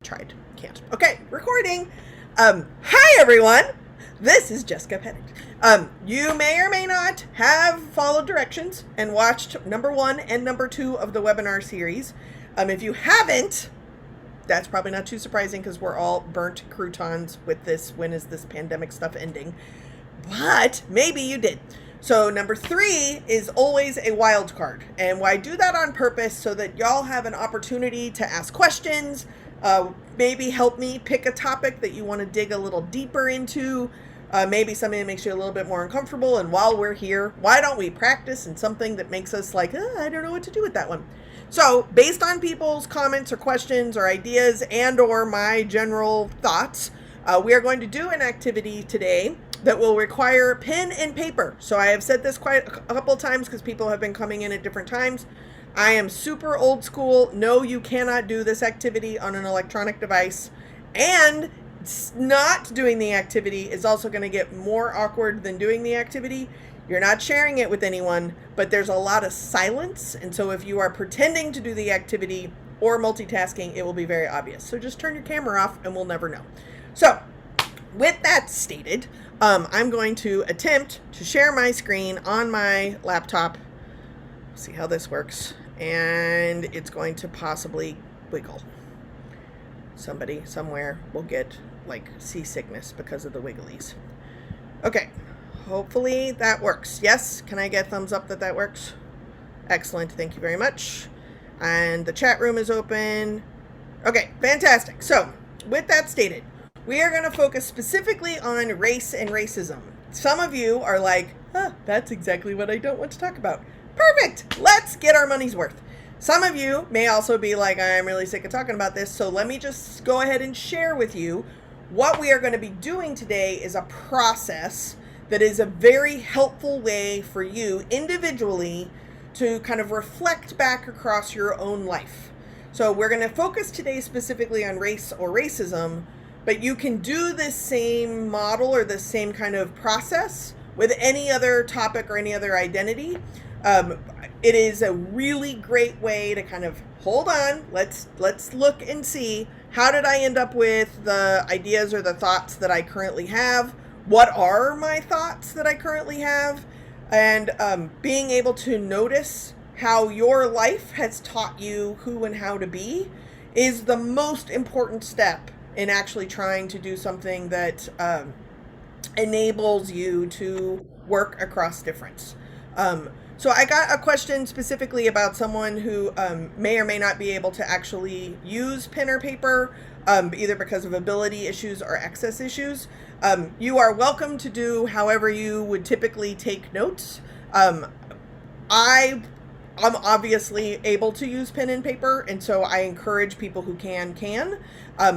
Tried. Can't. Okay, recording. Hi everyone. This is Jess Pettitt. You may or may not have followed directions and watched number 1 and number 2 of the webinar series. If you haven't, that's probably not too surprising because we're all burnt croutons with this. When is this pandemic stuff ending? But maybe you did. So number 3 is always a wild card. And why I do that on purpose so that y'all have an opportunity to ask questions, maybe help me pick a topic that you want to dig a little deeper into, maybe something that makes you a little bit more uncomfortable. And while we're here, why don't we practice in something that makes us like, I don't know what to do with that one. So based on people's comments or questions or ideas and or my general thoughts, we are going to do an activity today that will require pen and paper. So I have said this quite a couple times because people have been coming in at different times. I am super old school. No, you cannot do this activity on an electronic device. And not doing the activity is also going to get more awkward than doing the activity. You're not sharing it with anyone, but there's a lot of silence. And so if you are pretending to do the activity or multitasking, it will be very obvious. So just turn your camera off and we'll never know. So with that stated, I'm going to attempt to share my screen on my laptop. See how this works. And it's going to possibly wiggle. Somebody somewhere will get like seasickness because of the wigglies. Okay, hopefully that works. Yes, can I get thumbs up that that works? Excellent, thank you very much. And the chat room is open. Okay, fantastic. So with that stated, we are going to focus specifically on race and racism. Some of you are like, that's exactly what I don't want to talk about. Perfect. Let's get our money's worth. Some of you may also be like, I'm really sick of talking about this. So let me just go ahead and share with you what we are going to be doing today is a process that is a very helpful way for you individually to kind of reflect back across your own life. So we're going to focus today specifically on race or racism, but you can do this same model or the same kind of process with any other topic or any other identity. It is a really great way to kind of hold on. Let's look and see, how did I end up with the ideas or the thoughts that I currently have? What are my thoughts that I currently have? And being able to notice how your life has taught you who and how to be is the most important step in actually trying to do something that enables you to work across difference. So I got a question specifically about someone who may or may not be able to actually use pen or paper, either because of ability issues or access issues. You are welcome to do however you would typically take notes. I'm obviously able to use pen and paper, and so I encourage people who can.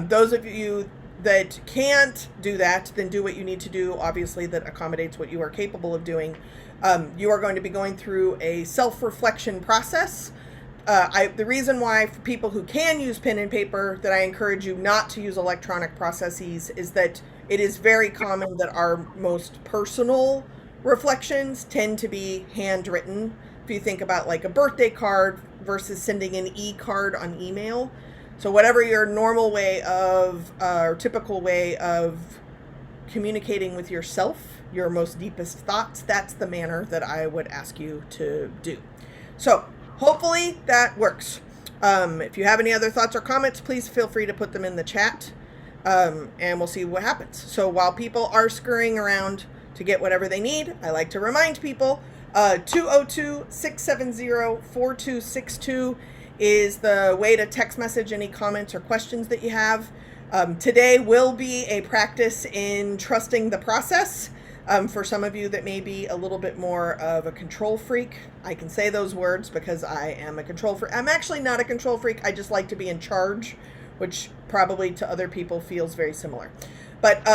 Those of you that can't do that, then do what you need to do, obviously, that accommodates what you are capable of doing. You are going to be going through a self-reflection process. The reason why for people who can use pen and paper that I encourage you not to use electronic processes is that it is very common that our most personal reflections tend to be handwritten. If you think about like a birthday card versus sending an e-card on email. So whatever your normal way of, or typical way of communicating with yourself, your most deepest thoughts, that's the manner that I would ask you to do. So hopefully that works. If you have any other thoughts or comments, please feel free to put them in the chat, and we'll see what happens. So while people are scurrying around to get whatever they need, I like to remind people, 202-670-4262 is the way to text message any comments or questions that you have. Today will be a practice in trusting the process. For some of you that may be a little bit more of a control freak, I can say those words because I am a control freak. I'm actually not a control freak. I just like to be in charge, which probably to other people feels very similar. But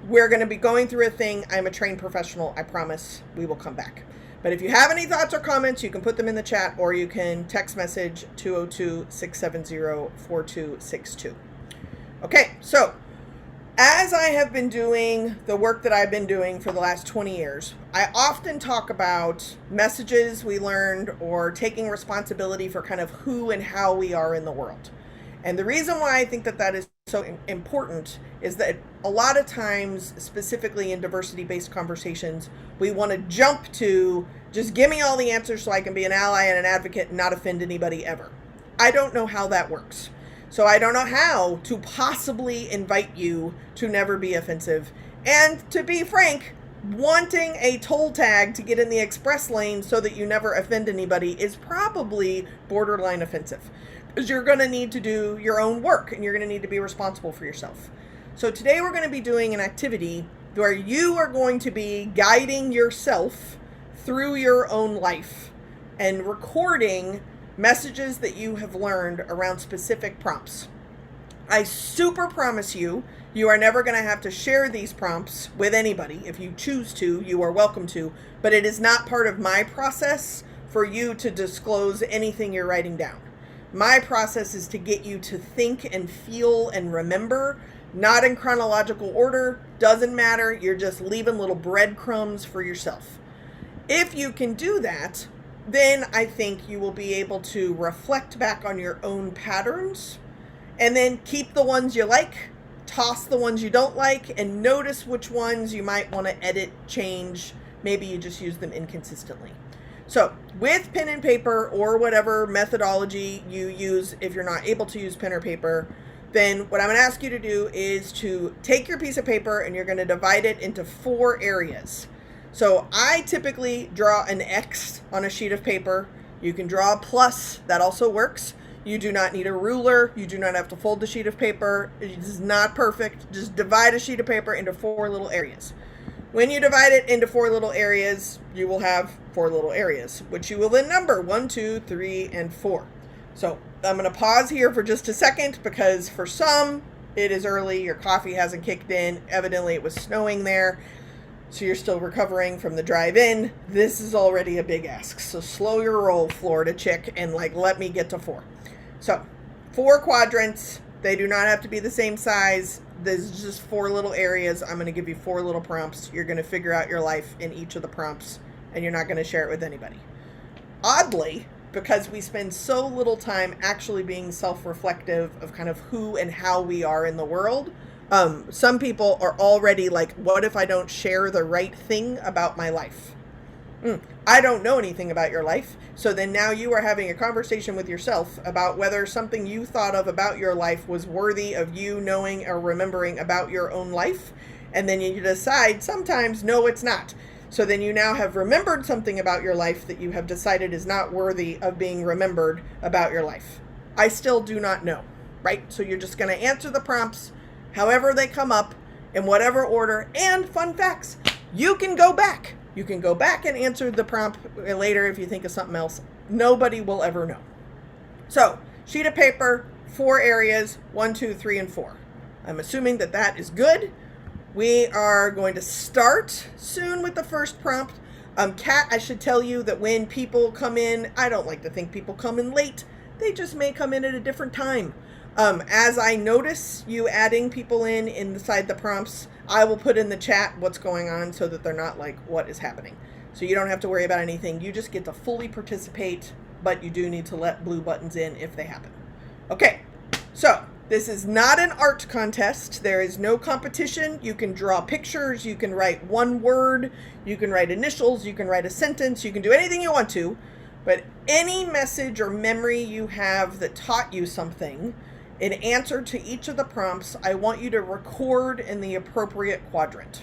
we're going to be going through a thing. I'm a trained professional. I promise we will come back. But if you have any thoughts or comments, you can put them in the chat or you can text message 202-670-4262. Okay, so as I have been doing the work that I've been doing for the last 20 years, I often talk about messages we learned or taking responsibility for kind of who and how we are in the world. And the reason why I think that that is so important is that a lot of times, specifically in diversity-based conversations, we want to jump to just give me all the answers so I can be an ally and an advocate and not offend anybody ever. I don't know how that works. So I don't know how to possibly invite you to never be offensive. And to be frank, wanting a toll tag to get in the express lane so that you never offend anybody is probably borderline offensive. Because you're going to need to do your own work and you're going to need to be responsible for yourself. So today we're going to be doing an activity where you are going to be guiding yourself through your own life and recording messages that you have learned around specific prompts. I super promise you, you are never going to have to share these prompts with anybody. If you choose to, you are welcome to, but it is not part of my process for you to disclose anything you're writing down. My process is to get you to think and feel and remember, not in chronological order, doesn't matter, you're just leaving little breadcrumbs for yourself. If you can do that, then I think you will be able to reflect back on your own patterns and then keep the ones you like, toss the ones you don't like, and notice which ones you might want to edit, change. Maybe you just use them inconsistently. So with pen and paper or whatever methodology you use, if you're not able to use pen or paper, then what I'm going to ask you to do is to take your piece of paper and you're going to divide it into 4 areas. So I typically draw an X on a sheet of paper. You can draw a plus, that also works. You do not need a ruler. You do not have to fold the sheet of paper. It is not perfect. Just divide a sheet of paper into 4 little areas. When you divide it into 4 little areas, you will have 4 little areas, which you will then number 1, 2, 3, and 4. So I'm going to pause here for just a second because for some, it is early. Your coffee hasn't kicked in. Evidently, it was snowing there. So you're still recovering from the drive-in. This is already a big ask. So slow your roll, Florida chick, and let me get to 4. So 4 quadrants. They do not have to be the same size. There's just 4 little areas. I'm going to give you 4 little prompts. You're going to figure out your life in each of the prompts, and you're not going to share it with anybody. Oddly, because we spend so little time actually being self-reflective of kind of who and how we are in the world, some people are already like, what if I don't share the right thing about my life? I don't know anything about your life. So then now you are having a conversation with yourself about whether something you thought of about your life was worthy of you knowing or remembering about your own life. And then you decide sometimes, no, it's not. So then you now have remembered something about your life that you have decided is not worthy of being remembered about your life. I still do not know, right? So you're just going to answer the prompts however they come up, in whatever order. And fun facts, you can go back. You can go back and answer the prompt later if you think of something else. Nobody will ever know. So, sheet of paper, 4 areas, 1, 2, 3, and 4. I'm assuming that that is good. We are going to start soon with the first prompt. Kat, I should tell you that when people come in, I don't like to think people come in late. They just may come in at a different time. As I notice you adding people in inside the prompts, I will put in the chat what's going on so that they're not like, what is happening? So you don't have to worry about anything. You just get to fully participate, but you do need to let blue buttons in if they happen. Okay, so this is not an art contest. There is no competition. You can draw pictures. You can write one word. You can write initials. You can write a sentence. You can do anything you want to. But any message or memory you have that taught you something, in answer to each of the prompts, I want you to record in the appropriate quadrant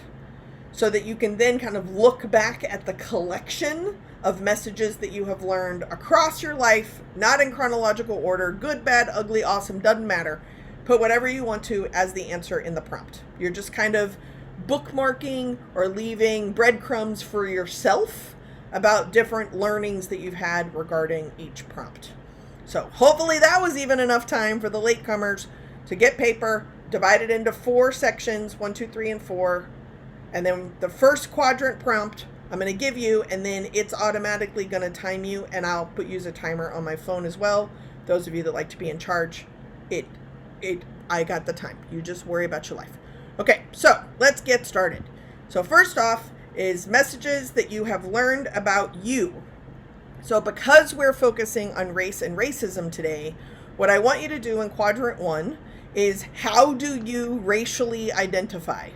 so that you can then kind of look back at the collection of messages that you have learned across your life, not in chronological order, good, bad, ugly, awesome, doesn't matter. Put whatever you want to as the answer in the prompt. You're just kind of bookmarking or leaving breadcrumbs for yourself about different learnings that you've had regarding each prompt. So hopefully that was even enough time for the latecomers to get paper, divide it into 4 sections, 1, 2, 3, and 4. And then the first quadrant prompt I'm going to give you, and then it's automatically going to time you, and I'll use a timer on my phone as well. Those of you that like to be in charge, I got the time. You just worry about your life. Okay, so let's get started. So first off is messages that you have learned about you. So because we're focusing on race and racism today, What I want you to do in quadrant one is, how do you racially identify?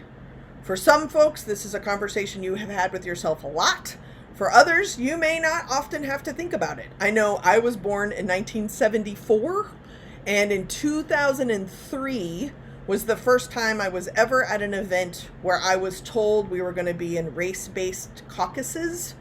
For some folks, this is a conversation you have had with yourself a lot. For others, you may not often have to think about it. I know I was born in 1974, and in 2003 was the first time I was ever at an event where I was told we were going to be in race-based caucuses.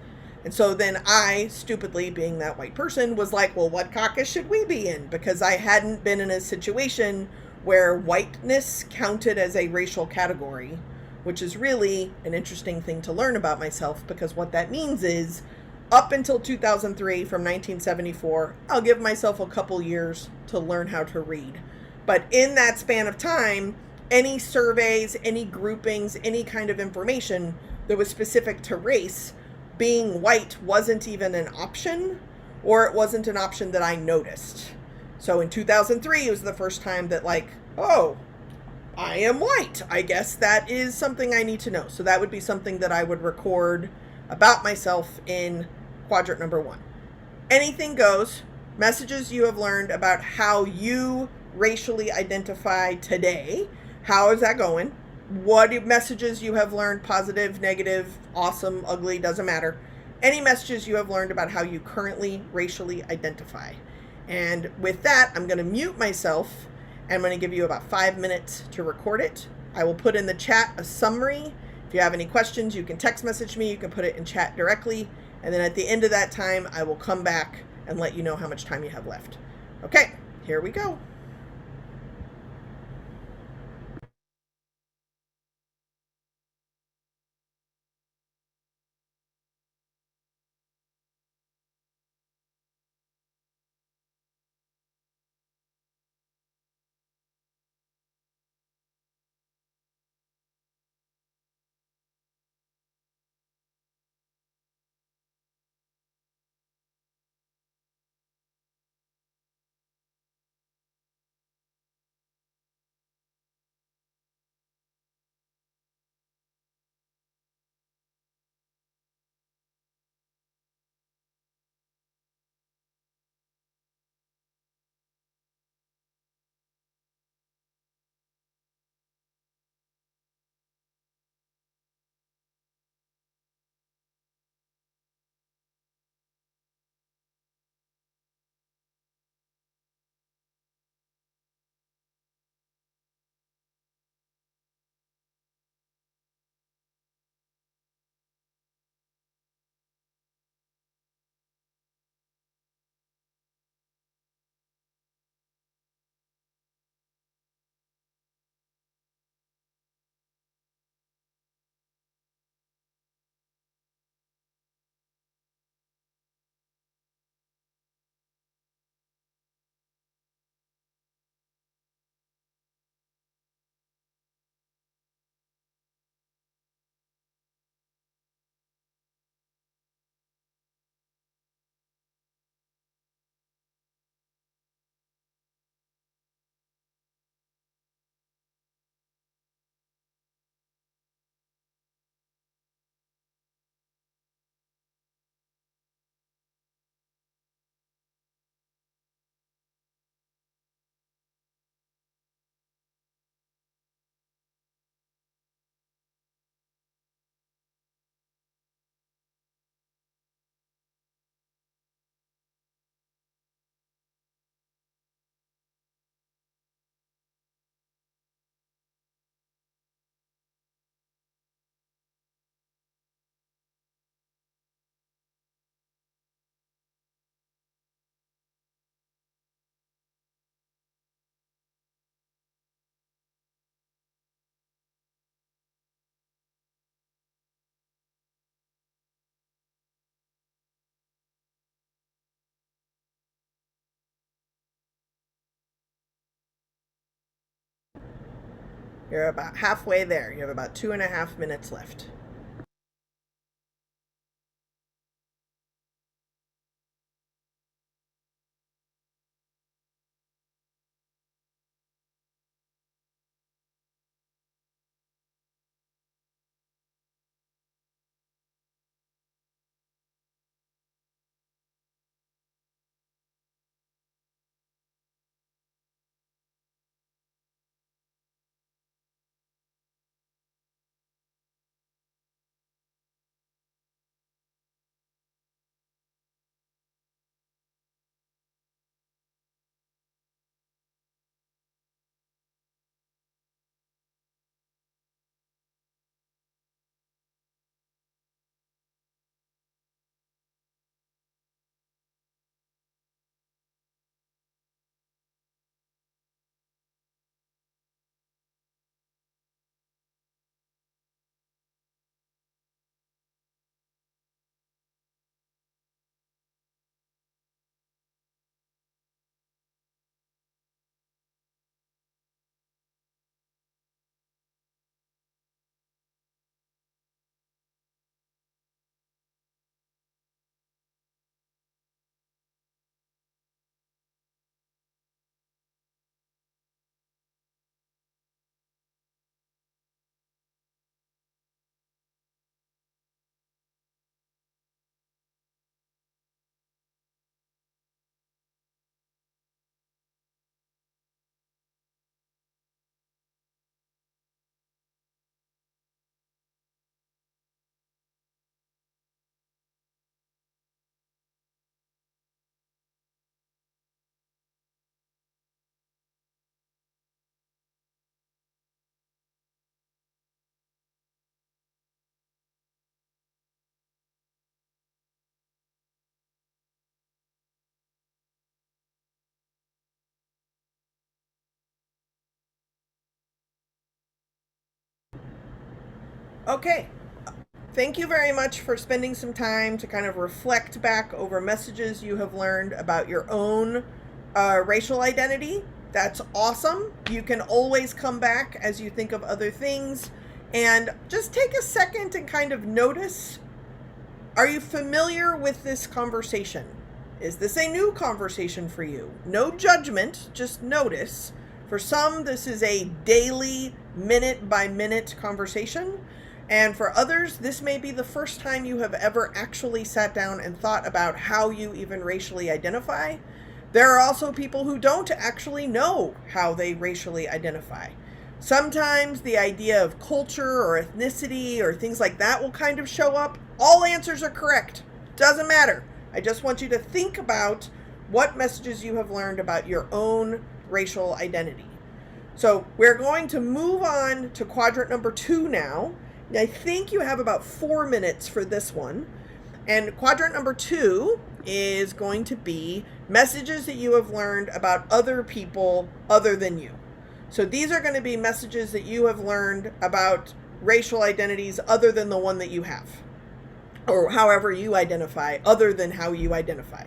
And so then I, stupidly being that white person, was like, well, what caucus should we be in? Because I hadn't been in a situation where whiteness counted as a racial category, which is really an interesting thing to learn about myself, because what that means is, up until 2003, from 1974, I'll give myself a couple years to learn how to read. But in that span of time, any surveys, any groupings, any kind of information that was specific to race, being white wasn't even an option, or it wasn't an option that I noticed. So in 2003, it was the first time that, like, oh, I am white. I guess that is something I need to know. So that would be something that I would record about myself in quadrant number one. Anything goes. Messages you have learned about how you racially identify today. How is that going? What messages you have learned, positive, negative, awesome, ugly, doesn't matter. Any messages you have learned about how you currently racially identify. And with that, I'm going to mute myself. I'm going to give you about 5 minutes to record it. I will put in the chat a summary. If you have any questions, you can text message me. You can put it in chat directly. And then at the end of that time, I will come back and let you know how much time you have left. Okay, here we go. You're about halfway there. You have about 2.5 minutes left. Okay. Thank you very much for spending some time to kind of reflect back over messages you have learned about your own racial identity. That's awesome. You can always come back as you think of other things and just take a second and kind of notice, are you familiar with this conversation? Is this a new conversation for you? No judgment, just notice. For some, this is a daily, minute by minute conversation. And for others, this may be the first time you have ever actually sat down and thought about how you even racially identify. There are also people who don't actually know how they racially identify. Sometimes the idea of culture or ethnicity or things like that will kind of show up. All answers are correct. Doesn't matter. I just want you to think about what messages you have learned about your own racial identity. So we're going to move on to quadrant number 2 now. I think you have about 4 minutes for this one. And quadrant number 2 is going to be messages that you have learned about other people other than you. So these are going to be messages that you have learned about racial identities other than the one that you have, or however you identify, other than how you identify.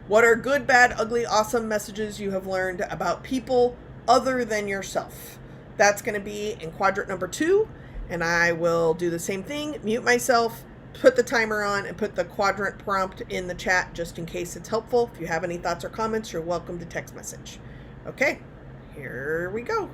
What are good, bad, ugly, awesome messages you have learned about people other than yourself? That's going to be in quadrant number 2, and I will do the same thing, mute myself, put the timer on, and put the quadrant prompt in the chat just in case it's helpful. If you have any thoughts or comments, you're welcome to text message. Okay, here we go.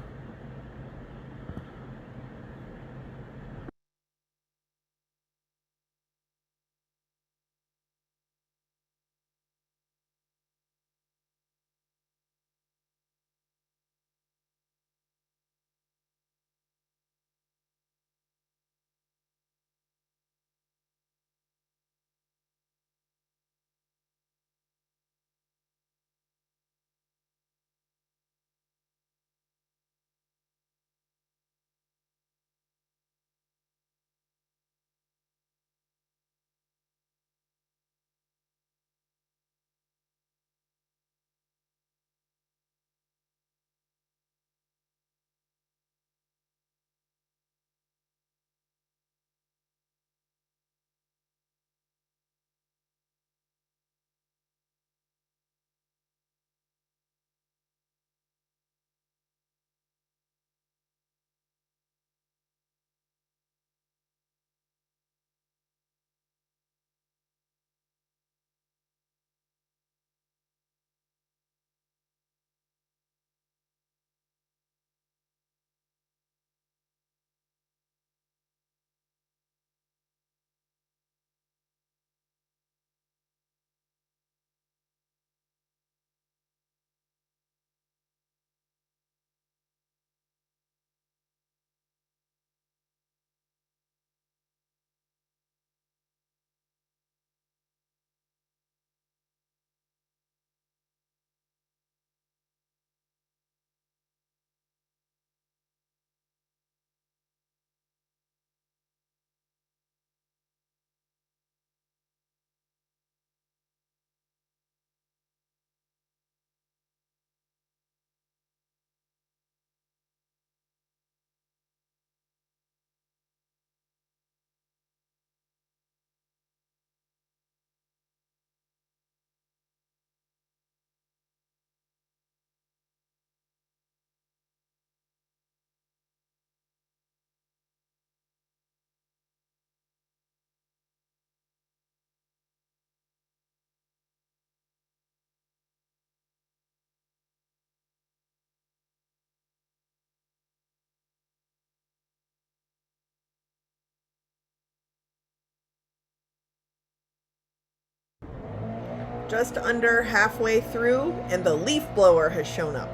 Just under halfway through, and the leaf blower has shown up.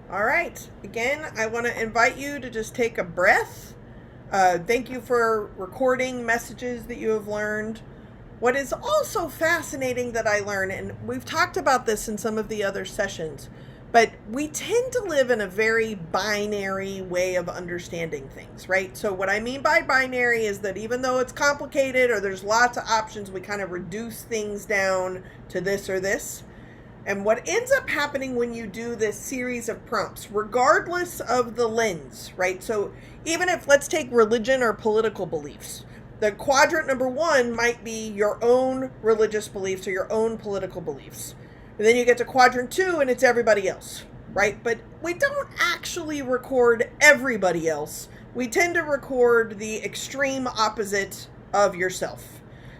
All right. Again, I want to invite you to just take a breath. Thank you for recording messages that you have learned. What is also fascinating that I learn, and we've talked about this in some of the other sessions, but we tend to live in a very binary way of understanding things, right? So, what I mean by binary is that even though it's complicated or there's lots of options, we kind of reduce things down to this or this. And what ends up happening when you do this series of prompts, regardless of the lens, right? So even if, let's take religion or political beliefs, the quadrant number one might be your own religious beliefs or your own political beliefs. And then you get to quadrant two and it's everybody else, right? But we don't actually record everybody else. We tend to record the extreme opposite of yourself.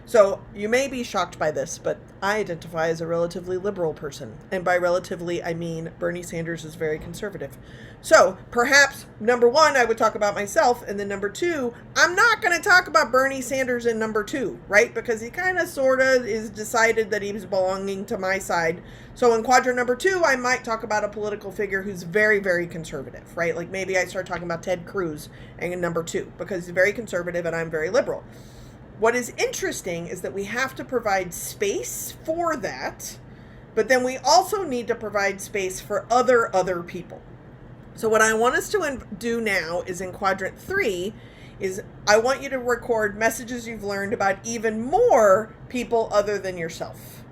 So you may be shocked by this, but I identify as a relatively liberal person. And by relatively, I mean Bernie Sanders is very conservative. So perhaps number one, I would talk about myself. And then number two, I'm not going to talk about Bernie Sanders in number two, right? Because he kind of sort of is decided that he's belonging to my side. So in quadrant number two, I might talk about a political figure who's very, very conservative, right? Like maybe I start talking about Ted Cruz in number two because he's very conservative and I'm very liberal. What is interesting is that we have to provide space for that, but then we also need to provide space for other people. So what I want us to do now is in quadrant three is I want you to record messages you've learned about even more people other than yourself.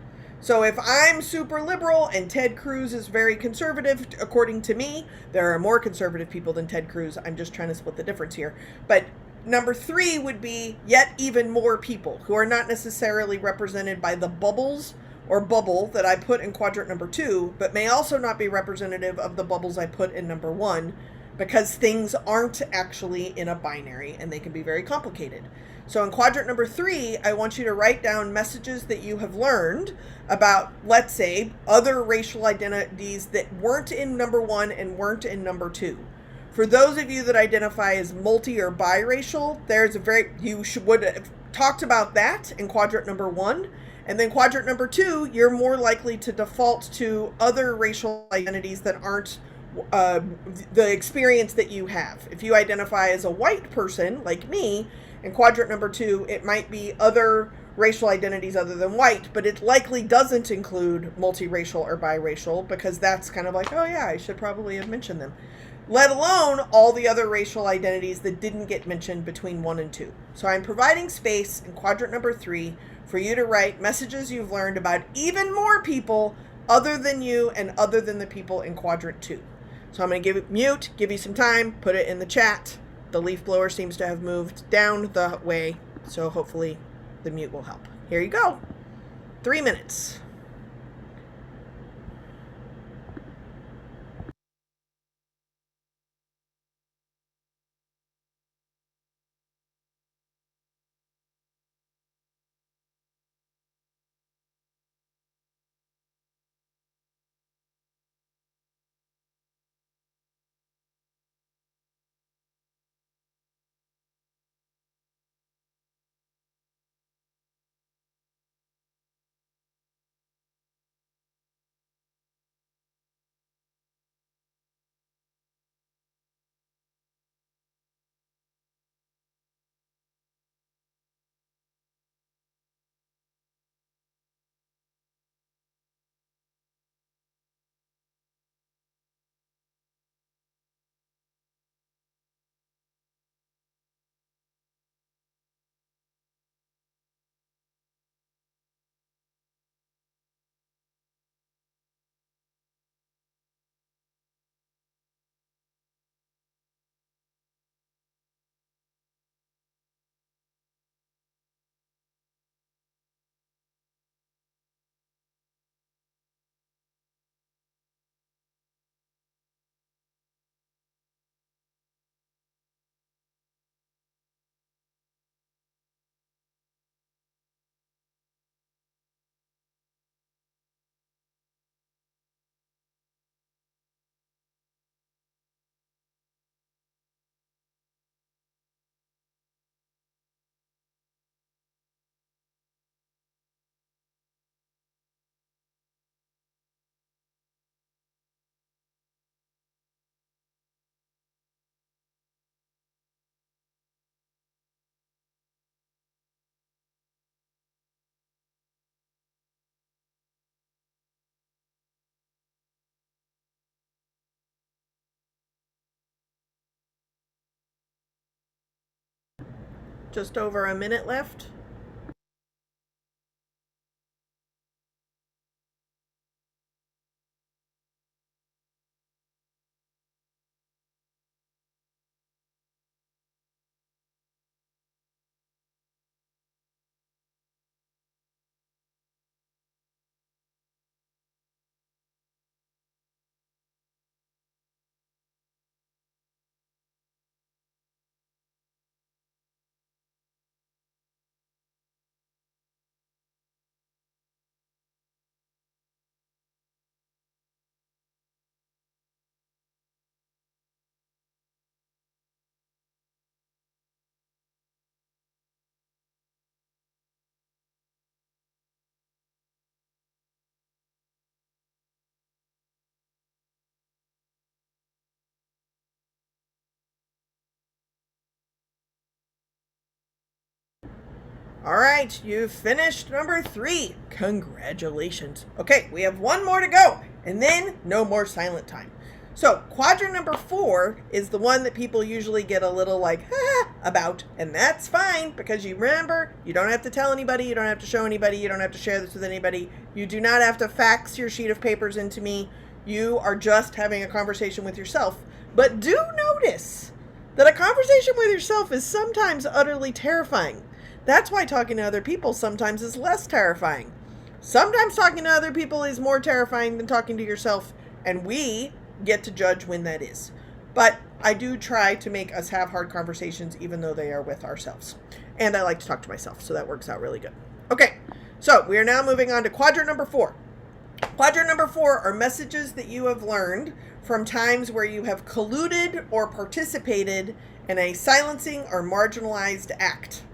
So if I'm super liberal and Ted Cruz is very conservative, according to me, there are more conservative people than Ted Cruz. I'm just trying to split the difference here. But number three would be yet even more people who are not necessarily represented by the bubbles or bubble that I put in quadrant number two, but may also not be representative of the bubbles I put in number one, because things aren't actually in a binary and they can be very complicated. So in quadrant number three, I want you to write down messages that you have learned about, let's say, other racial identities that weren't in number one and weren't in number two. For those of you that identify as multi or biracial, would have talked about that in quadrant number one. And then quadrant number two, you're more likely to default to other racial identities that aren't the experience that you have. If you identify as a white person, like me, in quadrant number two, it might be other racial identities other than white, but it likely doesn't include multiracial or biracial because that's kind of like, oh yeah, I should probably have mentioned them. Let alone all the other racial identities that didn't get mentioned between 1 and 2. So I'm providing space in quadrant number 3 for you to write messages you've learned about even more people other than you and other than the people in quadrant 2. So I'm going to give you some time, put it in the chat. The leaf blower seems to have moved down the way, so hopefully the mute will help. Here you go. 3 minutes. just over a minute left. All right, you've finished number 3. Congratulations. Okay, we have one more to go, and then no more silent time. So, quadrant number 4 is the one that people usually get a little like, about, and that's fine because you remember, you don't have to tell anybody, you don't have to show anybody, you don't have to share this with anybody, you do not have to fax your sheet of papers into me, you are just having a conversation with yourself. But do notice that a conversation with yourself is sometimes utterly terrifying. That's why talking to other people sometimes is less terrifying. Sometimes talking to other people is more terrifying than talking to yourself, and we get to judge when that is. But I do try to make us have hard conversations even though they are with ourselves. And I like to talk to myself, so that works out really good. Okay, so we are now moving on to quadrant number 4. Quadrant number 4 are messages that you have learned from times where you have colluded or participated in a silencing or marginalized act.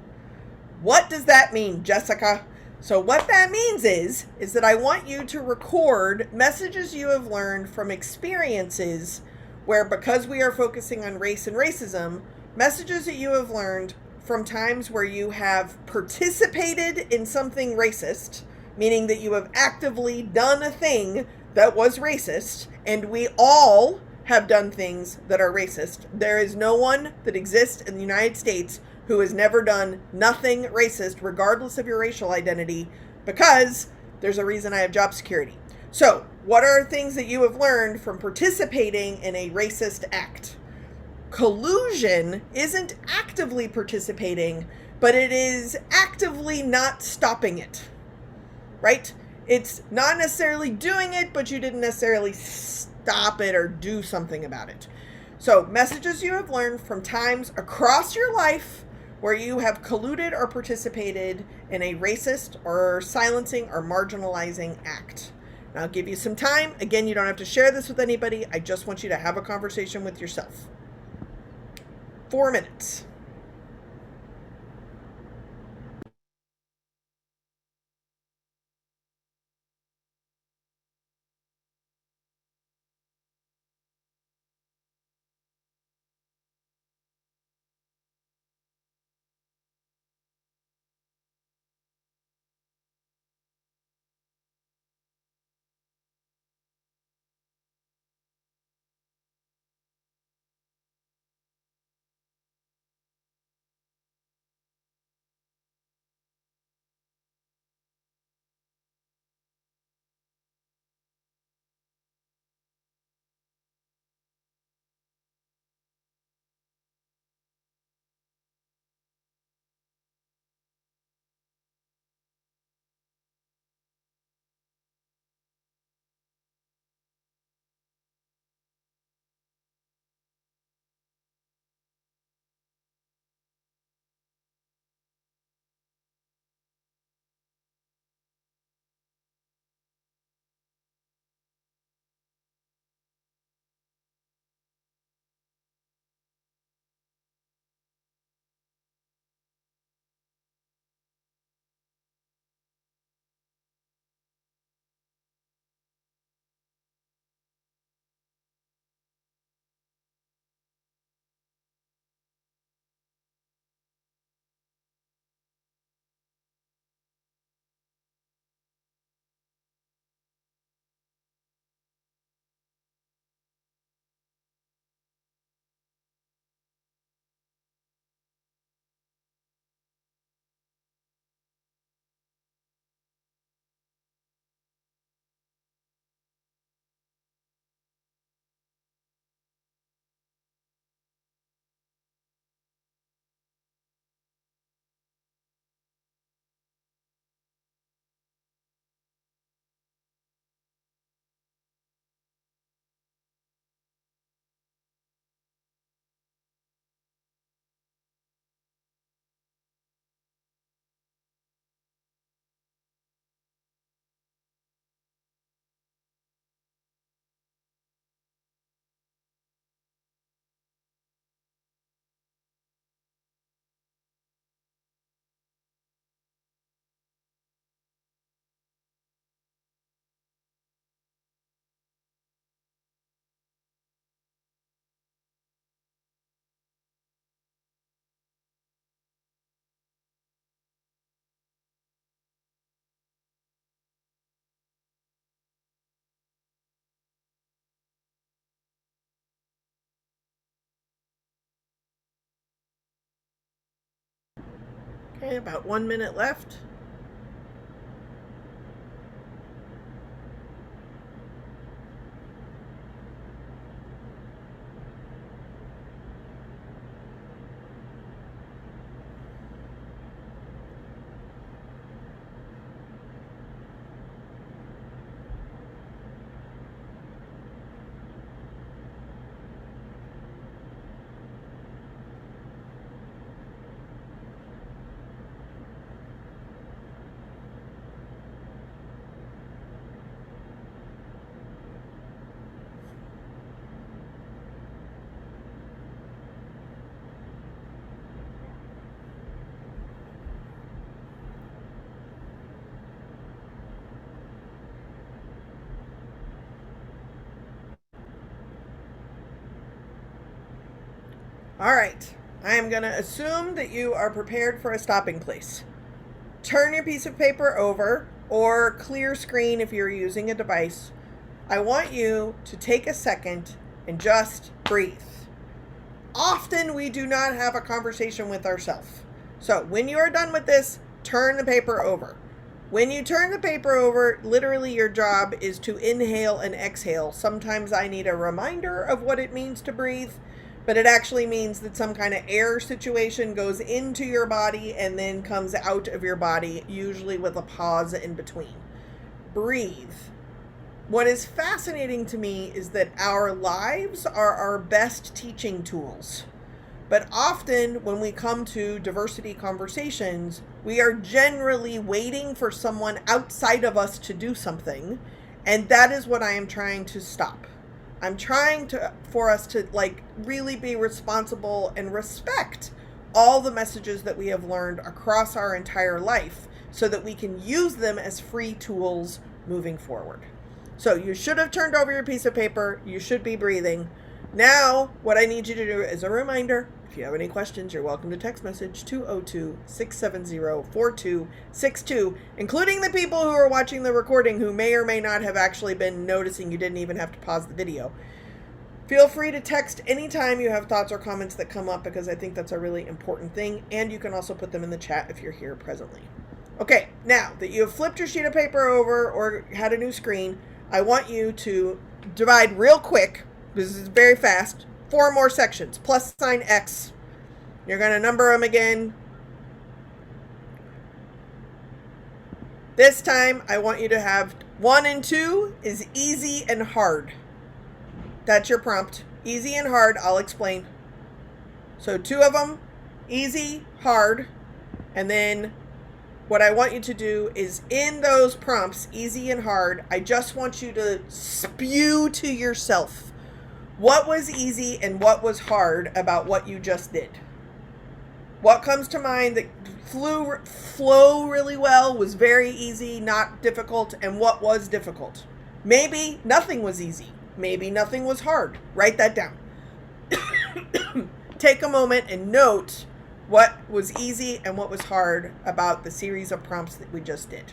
What does that mean, Jessica? So what that means is that I want you to record messages you have learned from experiences where, because we are focusing on race and racism, messages that you have learned from times where you have participated in something racist, meaning that you have actively done a thing that was racist, and we all have done things that are racist. There is no one that exists in the United States who has never done nothing racist, regardless of your racial identity, because there's a reason I have job security. So, what are things that you have learned from participating in a racist act? Collusion isn't actively participating, but it is actively not stopping it, right? It's not necessarily doing it, but you didn't necessarily stop it or do something about it. So, messages you have learned from times across your life where you have colluded or participated in a racist or silencing or marginalizing act. And I'll give you some time. Again, you don't have to share this with anybody. I just want you to have a conversation with yourself. 4 minutes. Okay, about 1 minute left. All right, I am going to assume that you are prepared for a stopping place. Turn your piece of paper over or clear screen if you're using a device. I want you to take a second and just breathe. Often we do not have a conversation with ourselves. So when you are done with this, turn the paper over. When you turn the paper over, literally your job is to inhale and exhale. Sometimes I need a reminder of what it means to breathe, but it actually means that some kind of air situation goes into your body and then comes out of your body, usually with a pause in between. Breathe. What is fascinating to me is that our lives are our best teaching tools. But often when we come to diversity conversations, we are generally waiting for someone outside of us to do something. And that is what I am trying to stop. I'm trying for us to really be responsible and respect all the messages that we have learned across our entire life so that we can use them as free tools moving forward. So you should have turned over your piece of paper. You should be breathing. Now, what I need you to do is a reminder. If you have any questions, you're welcome to text message 202-670-4262, including the people who are watching the recording who may or may not have actually been noticing you didn't even have to pause the video. Feel free to text anytime you have thoughts or comments that come up, because I think that's a really important thing, and you can also put them in the chat if you're here presently. Okay, now that you have flipped your sheet of paper over or had a new screen, I want you to divide real quick. This is very fast. 4 more sections, plus sign X. You're going to number them again. This time, I want you to have 1 and 2 is easy and hard. That's your prompt. Easy and hard, I'll explain. So 2 of them, easy, hard. And then what I want you to do is in those prompts, easy and hard, I just want you to spew to yourself what was easy and what was hard about what you just did. What comes to mind that flow really well, was very easy, not difficult, and what was difficult? Maybe nothing was easy. Maybe nothing was hard. Write that down. Take a moment and note what was easy and what was hard about the series of prompts that we just did.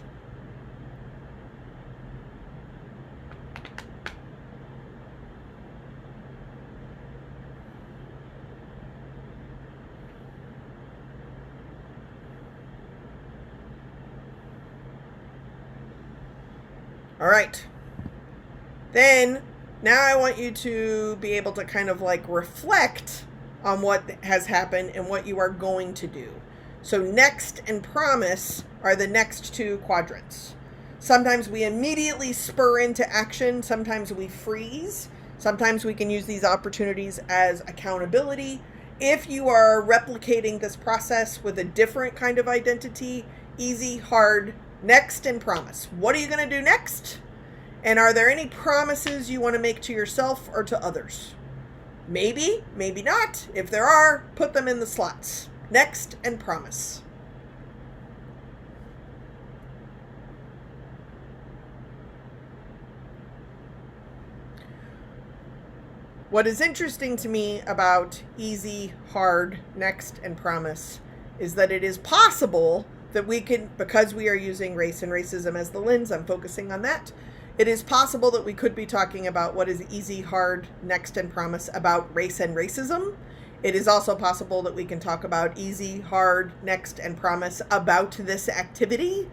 All right. Then, now I want you to be able to kind of reflect on what has happened and what you are going to do. So next and promise are the next 2 quadrants. Sometimes we immediately spur into action. Sometimes we freeze. Sometimes we can use these opportunities as accountability. If you are replicating this process with a different kind of identity, easy, hard, next, and promise. What are you going to do next? And are there any promises you want to make to yourself or to others? Maybe, maybe not. If there are, put them in the slots. Next and promise. What is interesting to me about easy, hard, next, and promise is that it is possible that we can, because we are using race and racism as the lens, I'm focusing on that. It is possible that we could be talking about what is easy, hard, next, and promise about race and racism. It is also possible that we can talk about easy, hard, next, and promise about this activity.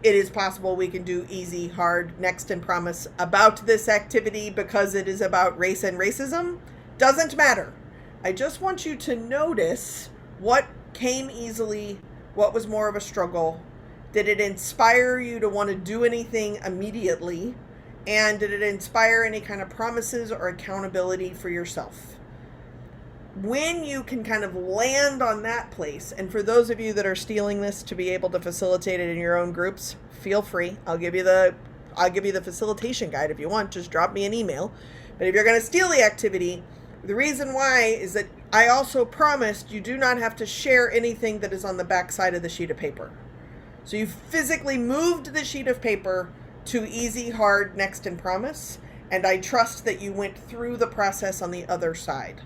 It is possible we can do easy, hard, next, and promise about this activity because it is about race and racism. Doesn't matter. I just want you to notice what came easily, what was more of a struggle. Did it inspire you to want to do anything immediately? And did it inspire any kind of promises or accountability for yourself? When you can kind of land on that place, and for those of you that are stealing this to be able to facilitate it in your own groups, feel free. I'll give you the facilitation guide if you want. Just drop me an email. But if you're going to steal the activity, the reason why is that I also promised you do not have to share anything that is on the back side of the sheet of paper. So you physically moved the sheet of paper to easy, hard, next, and promise, and I trust that you went through the process on the other side.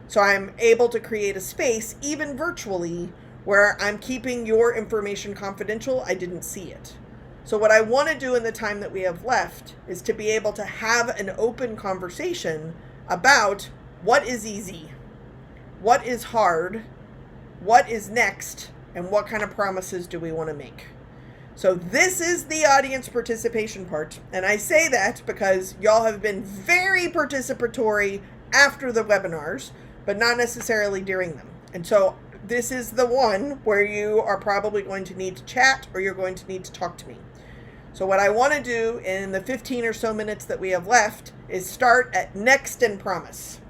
So I'm able to create a space, even virtually, where I'm keeping your information confidential. I didn't see it. So what I want to do in the time that we have left is to be able to have an open conversation about what is easy, what is hard, what is next, and what kind of promises do we want to make. So this is the audience participation part. And I say that because y'all have been very participatory after the webinars, but not necessarily during them. And so this is the one where you are probably going to need to chat or you're going to need to talk to me. So what I want to do in the 15 or so minutes that we have left is start at next and promise.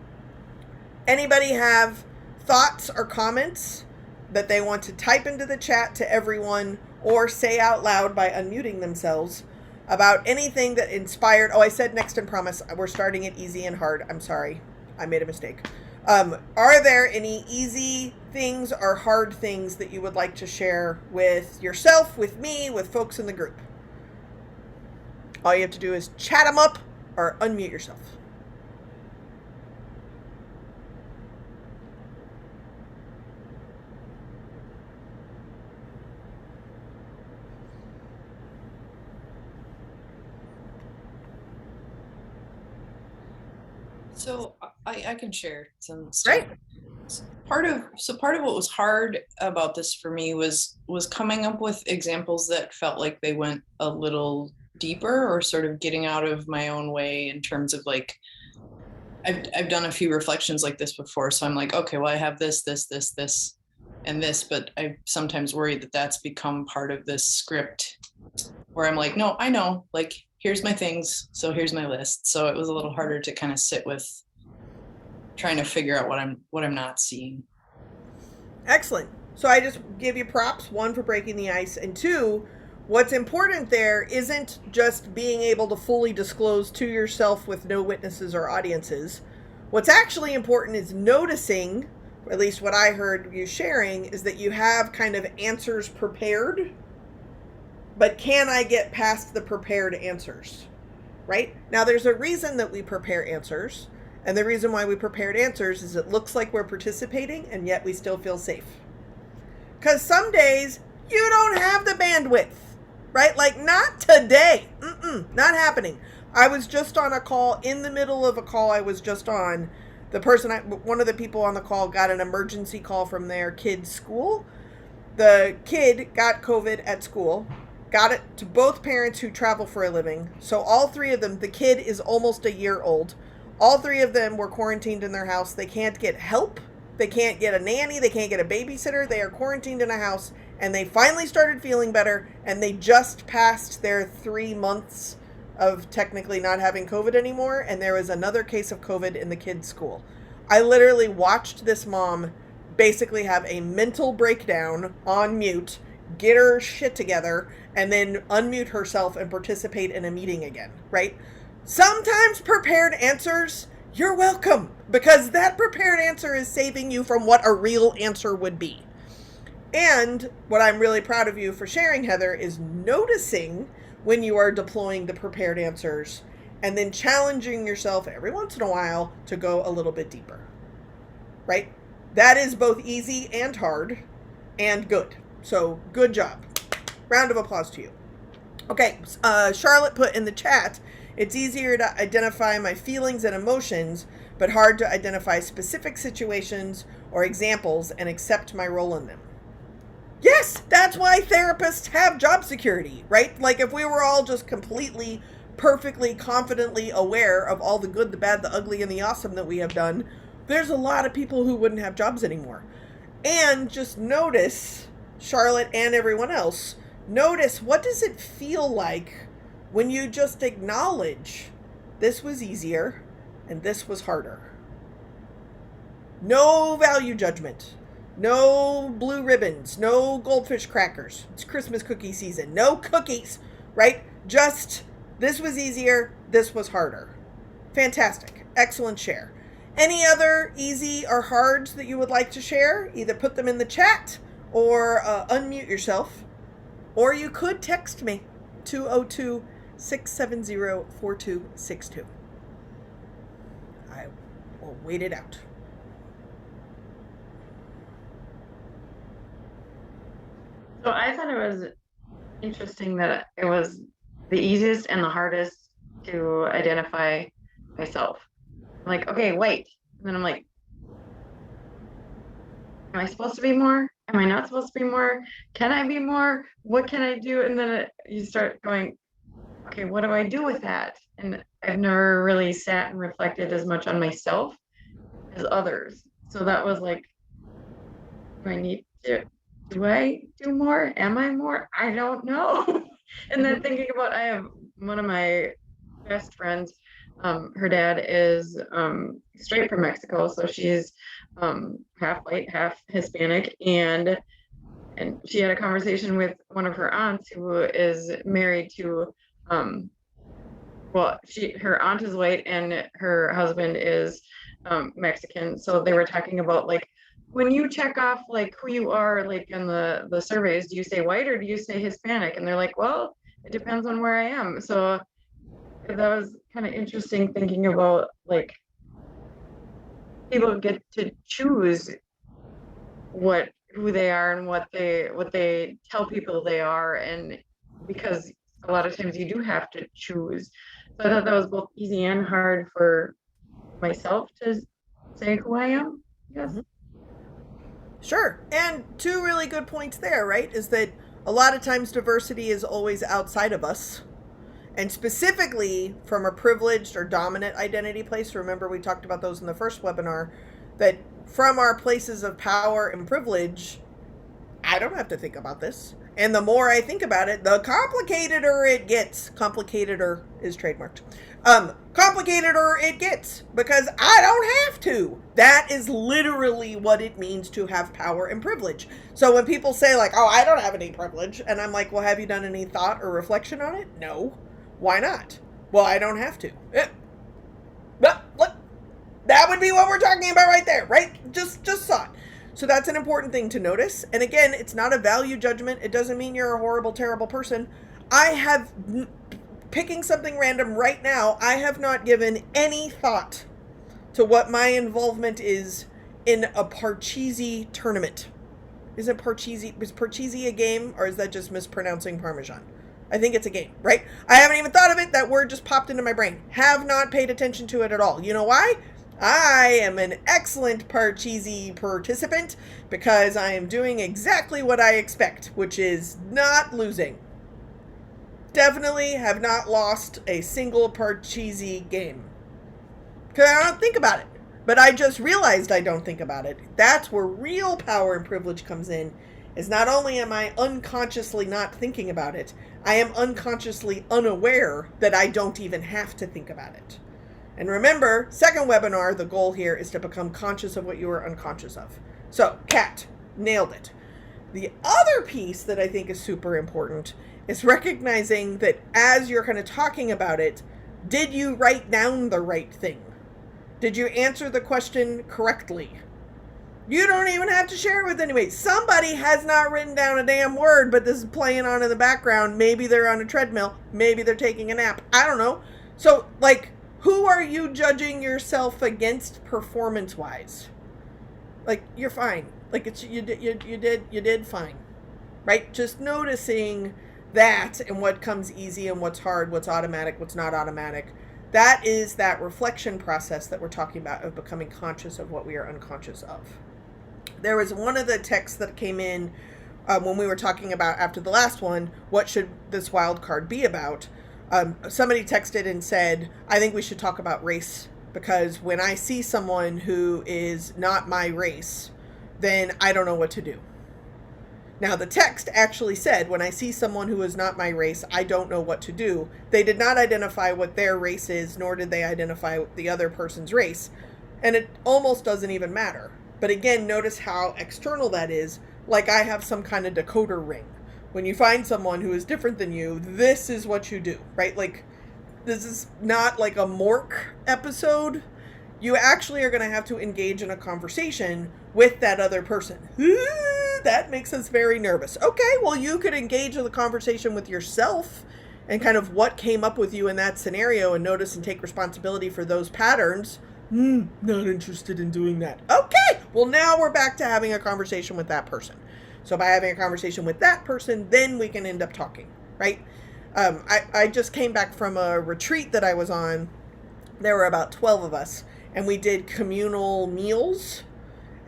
Anybody have thoughts or comments that they want to type into the chat to everyone or say out loud by unmuting themselves about anything that inspired? Oh, I said next and promise. We're starting at easy and hard. I'm sorry. I made a mistake. Are there any easy things or hard things that you would like to share with yourself, with me, with folks in the group? All you have to do is chat them up or unmute yourself. So I can share some stuff. Right. Part of what was hard about this for me was coming up with examples that felt like they went a little deeper or sort of getting out of my own way in terms of like, I've done a few reflections like this before. So I'm like, okay, well, I have this, and this, but I sometimes worry that that's become part of this script where I'm like, no, I know, like, here's my things, so here's my list. So it was a little harder to kind of sit with trying to figure out what I'm not seeing. Excellent. So I just give you props, one, for breaking the ice, and two, what's important there isn't just being able to fully disclose to yourself with no witnesses or audiences. What's actually important is noticing, at least what I heard you sharing, is that you have kind of answers prepared. But can I get past the prepared answers, right? Now, there's a reason that we prepare answers. And the reason why we prepared answers is it looks like we're participating and yet we still feel safe. Because some days you don't have the bandwidth, right? Like not today. Not happening. I was just on a call, in the middle of a call I was just on. One of the people on the call got an emergency call from their kid's school. The kid got COVID at school. Got it to both parents who travel for a living. So all three of them, the kid is almost a year old. All three of them were quarantined in their house. They can't get help. They can't get a nanny. They can't get a babysitter. They are quarantined in a house. And they finally started feeling better. And they just passed their 3 months of technically not having COVID anymore. And there was another case of COVID in the kid's school. I literally watched this mom basically have a mental breakdown on mute, get her shit together, and then unmute herself and participate in a meeting again, right? Sometimes prepared answers, you're welcome, because that prepared answer is saving you from what a real answer would be. And what I'm really proud of you for sharing, Heather, is noticing when you are deploying the prepared answers and then challenging yourself every once in a while to go a little bit deeper, right? That is both easy and hard and good. So good job. Round of applause to you. Okay, Charlotte put in the chat, It's easier to identify my feelings and emotions, but hard to identify specific situations or examples and accept my role in them. Yes, that's why therapists have job security, right? Like if we were all just completely, perfectly, confidently aware of all the good, the bad, the ugly, and the awesome that we have done, there's a lot of people who wouldn't have jobs anymore. And just notice, Charlotte and everyone else, notice what does it feel like when you just acknowledge this was easier and this was harder. No value judgment. No blue ribbons, no goldfish crackers. It's Christmas cookie season. No cookies, right? Just this was easier, this was harder. Fantastic. Excellent share. Any other easy or hards that you would like to share? Either put them in the chat or unmute yourself. Or you could text me, 202-670-4262. I will wait it out. So I thought it was interesting that it was the easiest and the hardest to identify myself. I'm like, okay, wait. And then I'm like, am I supposed to be more? Am I not supposed to be more? Can I be more? What can I do? And then you start going, okay, what do I do with that? And I've never really sat and reflected as much on myself as others. So that was like, do I do more? Am I more? I don't know. And then thinking about, I have one of my best friends, her dad is straight from Mexico, so she's half white, half Hispanic, and she had a conversation with one of her aunts who is married to her aunt is white and her husband is Mexican, so they were talking about like, when you check off like who you are like in the surveys, do you say white or do you say Hispanic? And they're like, well, it depends on where I am. So that was kind of interesting, thinking about like people get to choose who they are and what they tell people they are, and because a lot of times you do have to choose. So I thought that was both easy and hard for myself to say who I am. Yes. Mm-hmm. Sure. And two really good points there, right? Is that a lot of times diversity is always outside of us. And specifically from a privileged or dominant identity place. Remember, we talked about those in the first webinar, that from our places of power and privilege, I don't have to think about this. And the more I think about it, the complicateder it gets. Complicateder is trademarked. Complicateder it gets, because I don't have to. That is literally what it means to have power and privilege. So when people say like, oh, I don't have any privilege, and I'm like, well, have you done any thought or reflection on it? No. Why not? Well, I don't have to. But look, that would be what we're talking about right there, right? Just thought. So that's an important thing to notice. And again, it's not a value judgment. It doesn't mean you're a horrible, terrible person. Picking something random right now, I have not given any thought to what my involvement is in a Parcheesi tournament. Is Parcheesi a game, or is that just mispronouncing Parmesan? I think it's a game, right? I haven't even thought of it. That word just popped into my brain. Have not paid attention to it at all. You know why? I am an excellent Parcheesi participant because I am doing exactly what I expect, which is not losing. Definitely have not lost a single Parcheesi game. Because I don't think about it. But I just realized I don't think about it. That's where real power and privilege comes in, is not only am I unconsciously not thinking about it, I am unconsciously unaware that I don't even have to think about it. And remember, second webinar, the goal here is to become conscious of what you are unconscious of. So, Kat, nailed it. The other piece that I think is super important is recognizing that as you're kind of talking about it, did you write down the right thing? Did you answer the question correctly? You don't even have to share it with anybody. Somebody has not written down a damn word, but this is playing on in the background. Maybe they're on a treadmill. Maybe they're taking a nap. I don't know. So, like, who are you judging yourself against performance-wise? Like, you're fine. Like, you did fine, right? Just noticing that and what comes easy and what's hard, what's automatic, what's not automatic. That is that reflection process that we're talking about of becoming conscious of what we are unconscious of. There was one of the texts that came in when we were talking about, after the last one, what should this wild card be about? Somebody texted and said, I think we should talk about race, because when I see someone who is not my race, then I don't know what to do. Now, the text actually said, when I see someone who is not my race, I don't know what to do. They did not identify what their race is, nor did they identify the other person's race. And it almost doesn't even matter. But again, notice how external that is. Like I have some kind of decoder ring. When you find someone who is different than you, this is what you do, right? Like, this is not like a Mork episode. You actually are going to have to engage in a conversation with that other person. That makes us very nervous. Okay, well, you could engage in the conversation with yourself and kind of what came up with you in that scenario, and notice and take responsibility for those patterns. Not interested in doing that. Okay, well, now we're back to having a conversation with that person. So by having a conversation with that person, then we can end up talking, right? I just came back from a retreat that I was on. There were about 12 of us, and we did communal meals.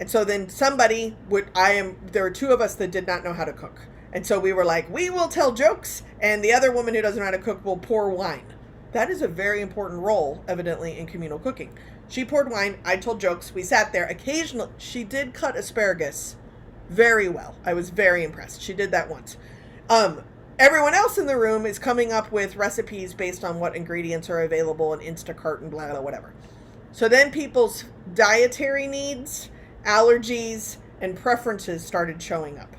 And so then there were 2 of us that did not know how to cook. And so we were like, we will tell jokes, and the other woman who doesn't know how to cook will pour wine. That is a very important role, evidently, in communal cooking. She poured wine, I told jokes, we sat there. Occasionally, she did cut asparagus very well. I was very impressed. She did that once. Everyone else in the room is coming up with recipes based on what ingredients are available in Instacart and blah, blah, whatever. So then people's dietary needs, allergies, and preferences started showing up.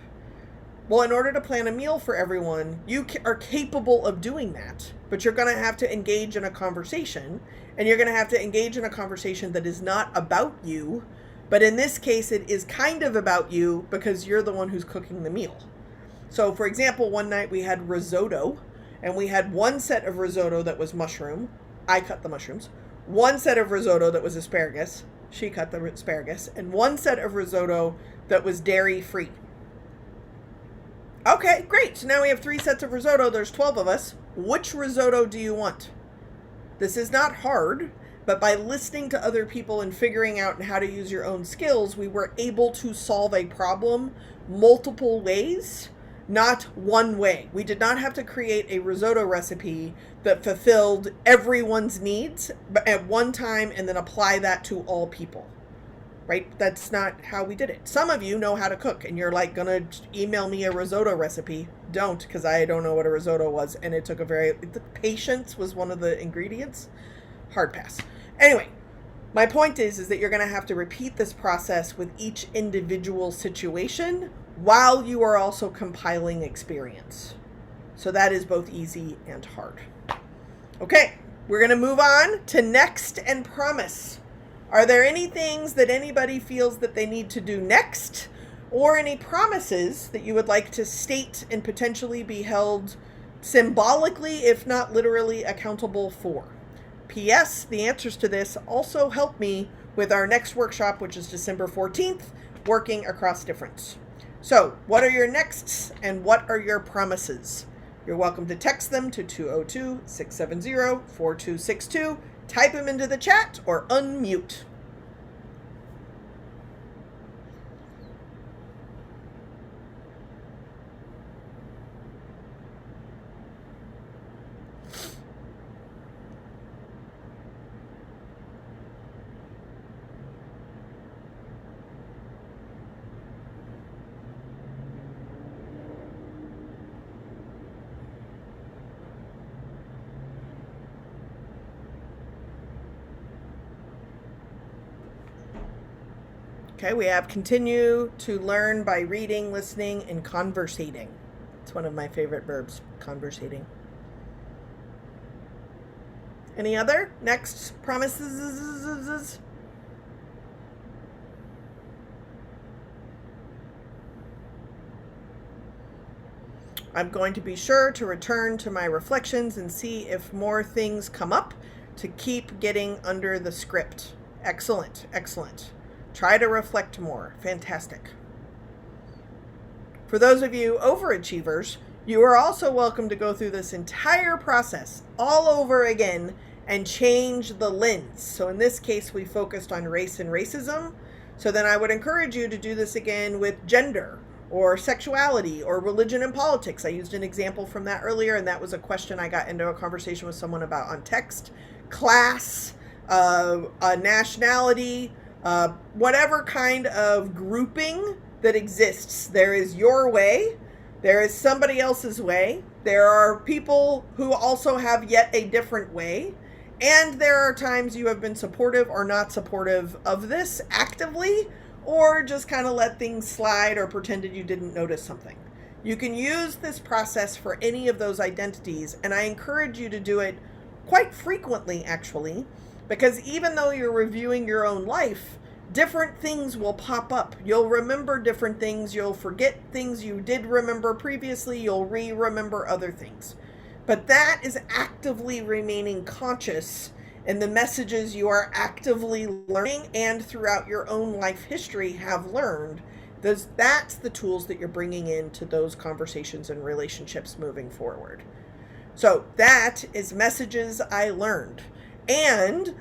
Well, in order to plan a meal for everyone, you are capable of doing that, but you're going to have to engage in a conversation, and you're going to have to engage in a conversation that is not about you, but in this case, it is kind of about you because you're the one who's cooking the meal. So, for example, one night we had risotto, and we had one set of risotto that was mushroom. I cut the mushrooms. One set of risotto that was asparagus. She cut the asparagus. And one set of risotto that was dairy-free. Okay, great. So now we have 3 sets of risotto. There's 12 of us. Which risotto do you want? This is not hard, but by listening to other people and figuring out how to use your own skills, we were able to solve a problem multiple ways, not one way. We did not have to create a risotto recipe that fulfilled everyone's needs at one time and then apply that to all people. Right? That's not how we did it. Some of you know how to cook and you're like gonna email me a risotto recipe. Don't, because I don't know what a risotto was, and it took the patience was one of the ingredients. Hard pass. Anyway, my point is that you're gonna have to repeat this process with each individual situation while you are also compiling experience. So that is both easy and hard. Okay, we're gonna move on to next and promise. Are there any things that anybody feels that they need to do next, or any promises that you would like to state and potentially be held symbolically, if not literally, accountable for? P.S. The answers to this also help me with our next workshop, which is December 14th, Working Across Difference. So, what are your nexts and what are your promises? You're welcome to text them to 202-670-4262. Type them into the chat or unmute. Okay, we have continue to learn by reading, listening, and conversating. It's one of my favorite verbs, conversating. Any other? Next, promises? I'm going to be sure to return to my reflections and see if more things come up to keep getting under the script. Excellent, excellent. Try to reflect more. Fantastic. For those of you overachievers, You are also welcome to go through this entire process all over again and change the lens. So in this case, we focused on race and racism. So then I would encourage you to do this again with gender or sexuality or religion and politics. I used an example from that earlier, and that was a question I got into a conversation with someone about on text. Class, nationality, whatever kind of grouping that exists. There is your way. There is somebody else's way. There are people who also have yet a different way. And there are times you have been supportive or not supportive of this actively, or just kind of let things slide or pretended you didn't notice something. You can use this process for any of those identities, and I encourage you to do it quite frequently, actually, because even though you're reviewing your own life, different things will pop up. You'll remember different things. You'll forget things you did remember previously. You'll remember other things. But that is actively remaining conscious in the messages you are actively learning and throughout your own life history have learned. That's the tools that you're bringing into those conversations and relationships moving forward. So that is messages I learned. And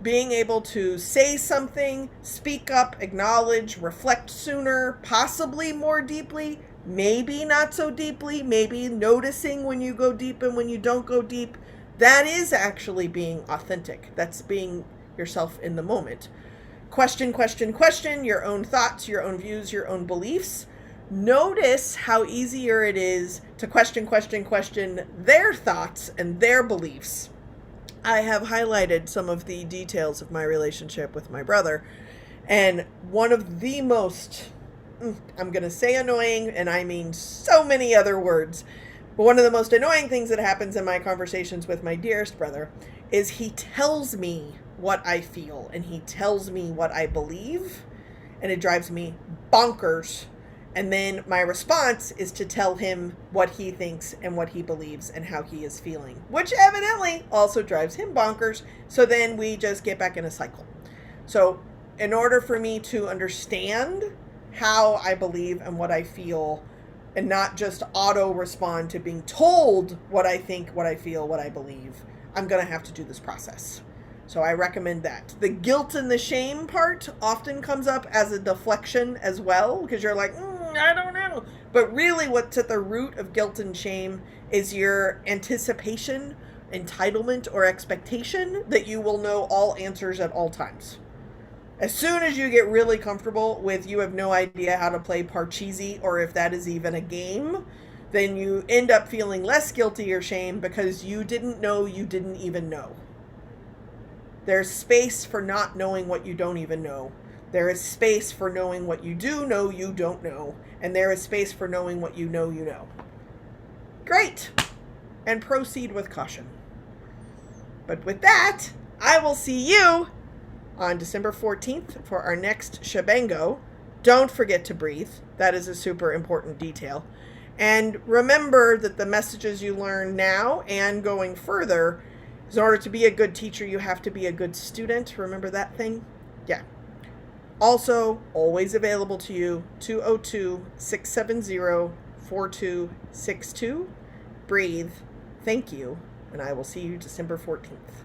being able to say something, speak up, acknowledge, reflect sooner, possibly more deeply, maybe not so deeply, maybe noticing when you go deep and when you don't go deep. That is actually being authentic. That's being yourself in the moment. Question, question, question your own thoughts, your own views, your own beliefs. Notice how easier it is to question, question, question their thoughts and their beliefs. I have highlighted some of the details of my relationship with my brother, and one of the most, I'm going to say annoying, and I mean so many other words, but one of the most annoying things that happens in my conversations with my dearest brother is he tells me what I feel, and he tells me what I believe, and it drives me bonkers. And then my response is to tell him what he thinks and what he believes and how he is feeling, which evidently also drives him bonkers. So then we just get back in a cycle. So in order for me to understand how I believe and what I feel and not just auto respond to being told what I think, what I feel, what I believe, I'm going to have to do this process. So I recommend that. The guilt and the shame part often comes up as a deflection as well, because you're like, I don't know. But really what's at the root of guilt and shame is your anticipation, entitlement, or expectation that you will know all answers at all times. As soon as you get really comfortable with you have no idea how to play Parcheesi or if that is even a game, then you end up feeling less guilty or shame because you didn't know you didn't even know. There's space for not knowing what you don't even know. There is space for knowing what you do know you don't know. And there is space for knowing what you know you know. Great. And proceed with caution. But with that, I will see you on December 14th for our next shebango. Don't forget to breathe. That is a super important detail. And remember that the messages you learn now and going further, in order to be a good teacher, you have to be a good student. Remember that thing? Yeah. Also, always available to you, 202-670-4262. Breathe. Thank you. And I will see you December 14th.